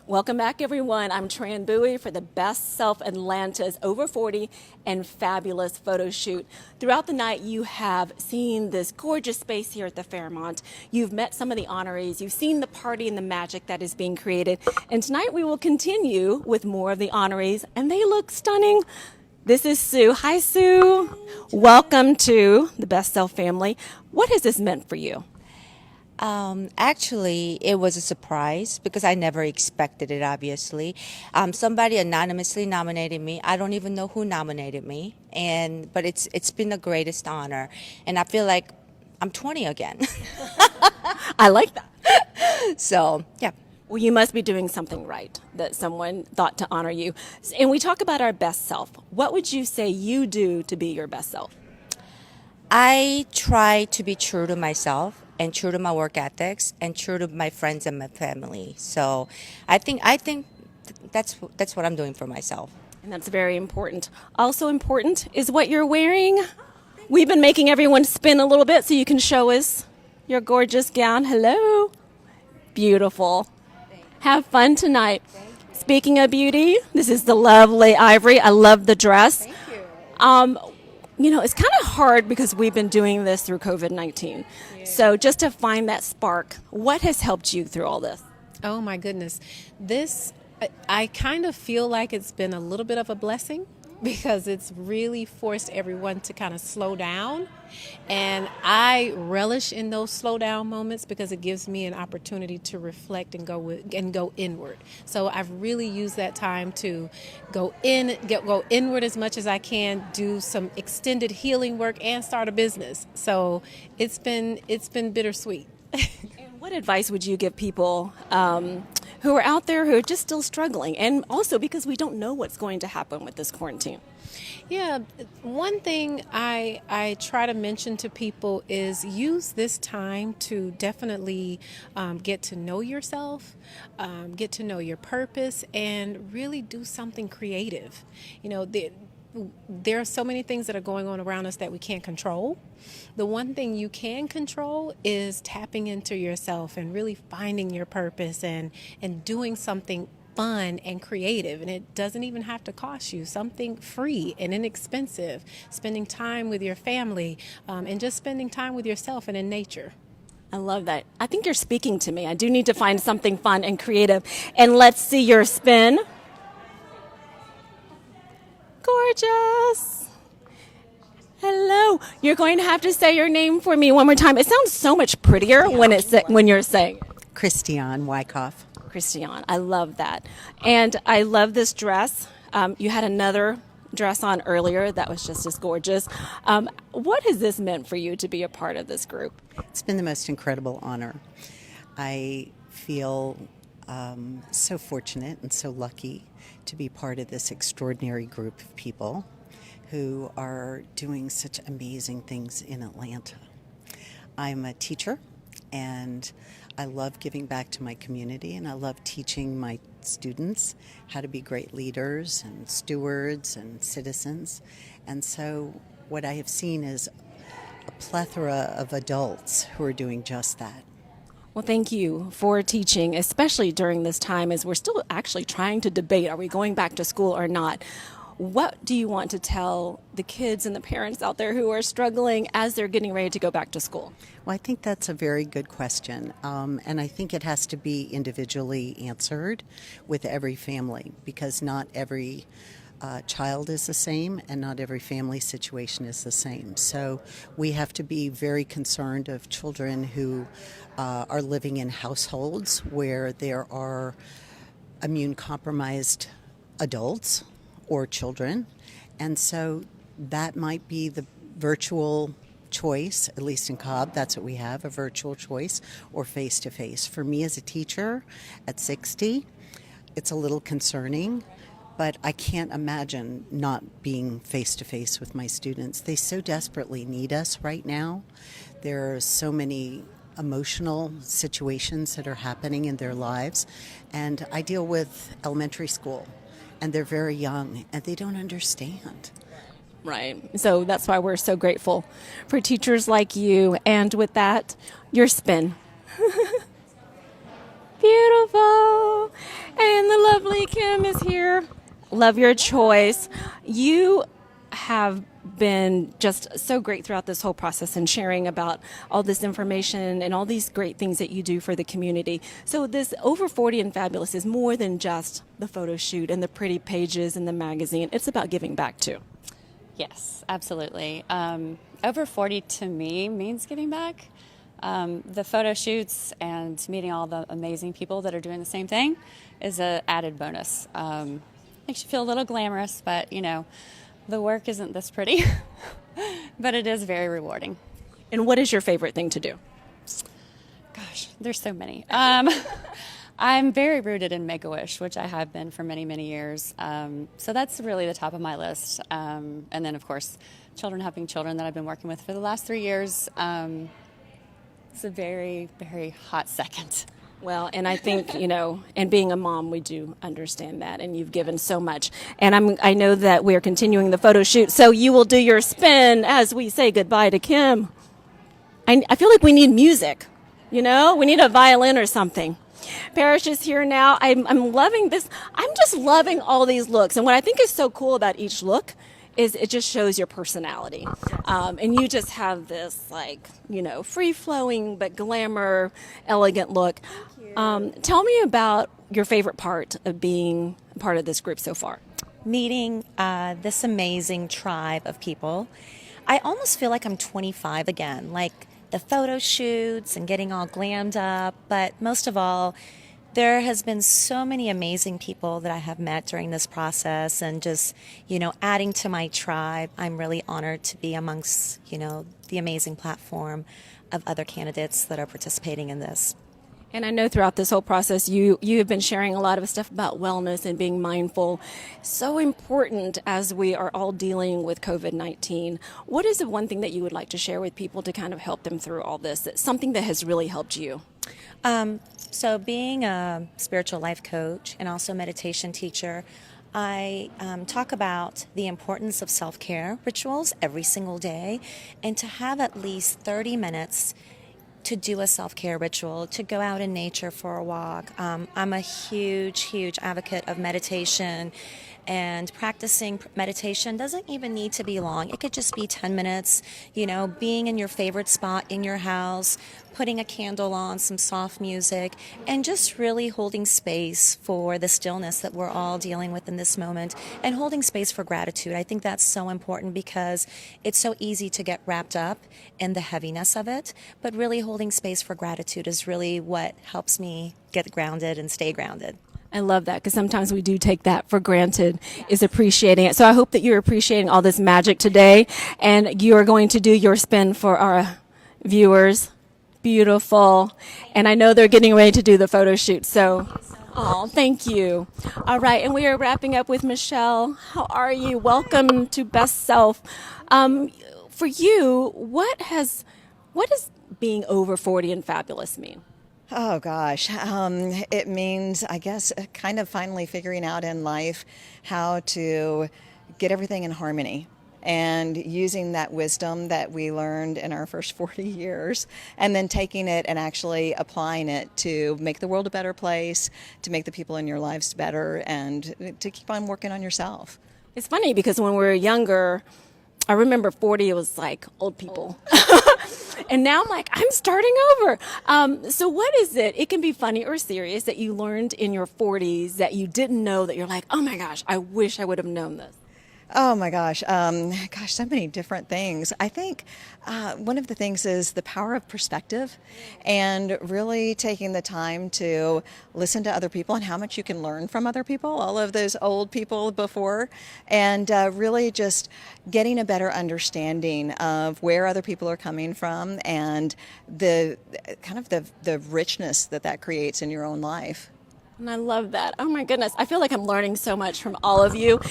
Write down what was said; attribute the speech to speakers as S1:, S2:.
S1: Welcome back, everyone. I'm Tran Bowie for the Best Self Atlanta's Over 40 and Fabulous photo shoot. Throughout the night, you have seen this gorgeous space here at the Fairmont. You've met some of the honorees. You've seen the party and the magic that is being created. And tonight, we will continue with more of the honorees, and they look stunning. This is Sue. Hi, Sue. Welcome to the Best Self family. What has this meant for you?
S2: Actually, it was a surprise because I never expected it, obviously. Somebody anonymously nominated me. I don't even know who nominated me, but it's been the greatest honor. And I feel like I'm 20 again.
S1: I like that.
S2: So, yeah.
S1: Well, you must be doing something right that someone thought to honor you. And we talk about our best self. What would you say you do to be your best self?
S2: I try to be true to myself and true to my work ethics and true to my friends and my family. So I think that's what I'm doing for myself.
S1: And that's very important. Also important is what you're wearing. We've been making everyone spin a little bit so you can show us your gorgeous gown. Hello. Beautiful. Have fun tonight. Speaking of beauty, this is the lovely Ivory. I love the dress.
S2: Thank you.
S1: You know, it's kind of hard because we've been doing this through COVID-19. Yeah. So just to find that spark, what has helped you through all this?
S3: Oh, my goodness. I kind of feel like it's been a little bit of a blessing because it's really forced everyone to kind of slow down. And I relish in those slow down moments because it gives me an opportunity to reflect and go inward. So I've really used that time to go inward as much as I can, do some extended healing work, and start a business. So it's been bittersweet.
S1: And what advice would you give people who are out there who are just still struggling, and also because we don't know what's going to happen with this quarantine?
S3: Yeah, one thing I try to mention to people is use this time to definitely get to know yourself, get to know your purpose, and really do something creative. You know, there are so many things that are going on around us that we can't control. The one thing you can control is tapping into yourself and really finding your purpose and doing something fun and creative. And it doesn't even have to cost you. Something free and inexpensive. Spending time with your family and just spending time with yourself and in nature.
S1: I love that. I think you're speaking to me. I do need to find something fun and creative. And let's see your spin. Gorgeous. Hello. You're going to have to say your name for me one more time. It sounds so much prettier when you're saying it.
S4: Christiane Wyckoff.
S1: Christiane, I love that. And I love this dress. You had another dress on earlier that was just as gorgeous. What has this meant for you to be a part of this group?
S4: It's been the most incredible honor. I feel so fortunate and so lucky to be part of this extraordinary group of people who are doing such amazing things in Atlanta. I'm a teacher, and I love giving back to my community, and I love teaching my students how to be great leaders and stewards and citizens. And so what I have seen is a plethora of adults who are doing just that.
S1: Well, thank you for teaching, especially during this time as we're still actually trying to debate, are we going back to school or not? What do you want to tell the kids and the parents out there who are struggling as they're getting ready to go back to school?
S4: Well, I think that's a very good question, and I think it has to be individually answered with every family, because not every child is the same and not every family situation is the same. So we have to be very concerned of children who are living in households where there are immune compromised adults or children, and so that might be the virtual choice. At least in Cobb, that's what we have, a virtual choice, or face-to-face. For me as a teacher at 60, it's a little concerning, but I can't imagine not being face-to-face with my students. They so desperately need us right now. There are so many emotional situations that are happening in their lives, and I deal with elementary school, and they're very young, and they don't understand.
S1: Right. So that's why we're so grateful for teachers like you. And with that, your spin. Beautiful. And Kim is here. Love your choice. You have been just so great throughout this whole process and sharing about all this information and all these great things that you do for the community. So this Over 40 and Fabulous is more than just the photo shoot and the pretty pages in the magazine. It's about giving back too.
S5: Yes, absolutely. Over 40 to me means giving back. The photo shoots and meeting all the amazing people that are doing the same thing is an added bonus. Makes you feel a little glamorous, but the work isn't this pretty, but it is very rewarding.
S1: And what is your favorite thing to do?
S5: Gosh, there's so many. I'm very rooted in Make-A-Wish, which I have been for many, many years. So that's really the top of my list. And then, of course, helping children that I've been working with for the last 3 years. It's a very, very hot second.
S1: Well, and I think, and being a mom, we do understand that, and you've given so much. And I know that we're continuing the photo shoot, so you will do your spin as we say goodbye to Kim. I feel like we need music, we need a violin or something. Parrish is here now. I'm loving this. I'm just loving all these looks. And what I think is so cool about each look is it just shows your personality. And you just have this free-flowing but glamour, elegant look. Tell me about your favorite part of being part of this group so far.
S6: Meeting this amazing tribe of people. I almost feel like I'm 25 again, like the photo shoots and getting all glammed up. But most of all, there has been so many amazing people that I have met during this process, and just, adding to my tribe. I'm really honored to be amongst, the amazing platform of other candidates that are participating in this.
S1: And I know throughout this whole process, you have been sharing a lot of stuff about wellness and being mindful. So important as we are all dealing with COVID-19. What is the one thing that you would like to share with people to kind of help them through all this? Something that has really helped you?
S6: So being a spiritual life coach and also meditation teacher, I talk about the importance of self-care rituals every single day, and to have at least 30 minutes to do a self-care ritual, to go out in nature for a walk. I'm a huge advocate of meditation, and practicing meditation doesn't even need to be long. It could just be 10 minutes, being in your favorite spot in your house, putting a candle on, some soft music, and just really holding space for the stillness that we're all dealing with in this moment, and holding space for gratitude. I think that's so important because it's so easy to get wrapped up in the heaviness of it, but really holding space for gratitude is really what helps me get grounded and stay grounded.
S1: I love that, because sometimes we do take that for granted, is appreciating it. So I hope that you're appreciating all this magic today, and you are going to do your spin for our viewers. Beautiful. And I know they're getting ready to do the photo shoot. So, thank you. All right. And we are wrapping up with Michelle. How are you? Welcome to Best Self. For you, what does being over 40 and fabulous mean?
S7: Oh gosh, it means, I guess, kind of finally figuring out in life how to get everything in harmony, and using that wisdom that we learned in our first 40 years, and then taking it and actually applying it to make the world a better place, to make the people in your lives better, and to keep on working on yourself.
S1: It's funny because when we were younger, I remember 40 was like old people. And now I'm like, I'm starting over. So what is it? It can be funny or serious that you learned in your 40s that you didn't know, that you're like, oh my gosh, I wish I would have known this.
S7: Oh my gosh, so many different things. I think one of the things is the power of perspective, and really taking the time to listen to other people and how much you can learn from other people, all of those old people before, and really just getting a better understanding of where other people are coming from, and the kind of the richness that creates in your own life.
S1: And I love that. Oh my goodness. I feel like I'm learning so much from all of you.